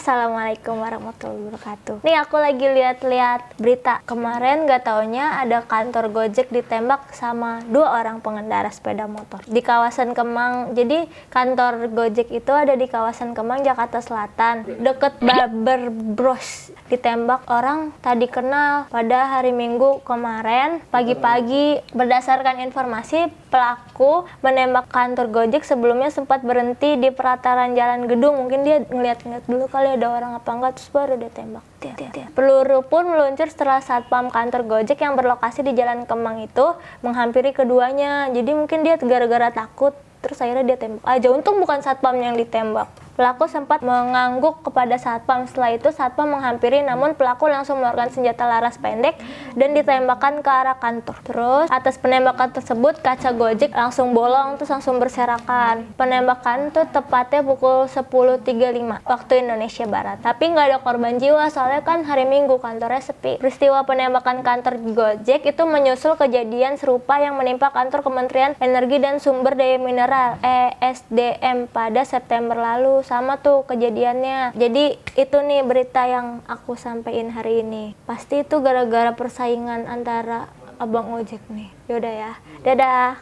Assalamualaikum warahmatullahi wabarakatuh. Nih aku lagi lihat-lihat berita. Kemarin gak taunya ada kantor Gojek ditembak sama 2 orang pengendara sepeda motor di kawasan Kemang. Jadi kantor Gojek itu ada di kawasan Kemang, Jakarta Selatan, deket Barber Bros. Ditembak orang tadi kenal pada hari Minggu kemarin pagi-pagi. Berdasarkan informasi, pelaku menembak kantor Gojek sebelumnya sempat berhenti di pelataran Jalan Gedung. Mungkin dia ngeliat-ngeliat dulu kali ada orang apa enggak, terus baru dia tembak. Peluru pun meluncur setelah satpam kantor Gojek yang berlokasi di Jalan Kemang itu menghampiri keduanya. Jadi mungkin dia gara-gara takut, terus akhirnya dia tembak aja. Untung bukan satpamnya yang ditembak. Pelaku sempat mengangguk kepada satpam. Setelah itu satpam menghampiri, namun pelaku langsung mengeluarkan senjata laras pendek dan ditembakkan ke arah kantor. Terus atas penembakan tersebut kaca Gojek langsung bolong, terus langsung berserakan. Penembakan tuh tepatnya pukul 10.35 waktu Indonesia Barat. Tapi nggak ada korban jiwa soalnya kan hari Minggu, kantornya sepi. Peristiwa penembakan kantor Gojek itu menyusul kejadian serupa yang menimpa kantor Kementerian Energi dan Sumber Daya Mineral (ESDM) pada September lalu. Sama tuh kejadiannya. Jadi itu nih berita yang aku sampein hari ini. Pasti itu gara-gara persaingan antara abang ojek nih. Yaudah ya, dadah.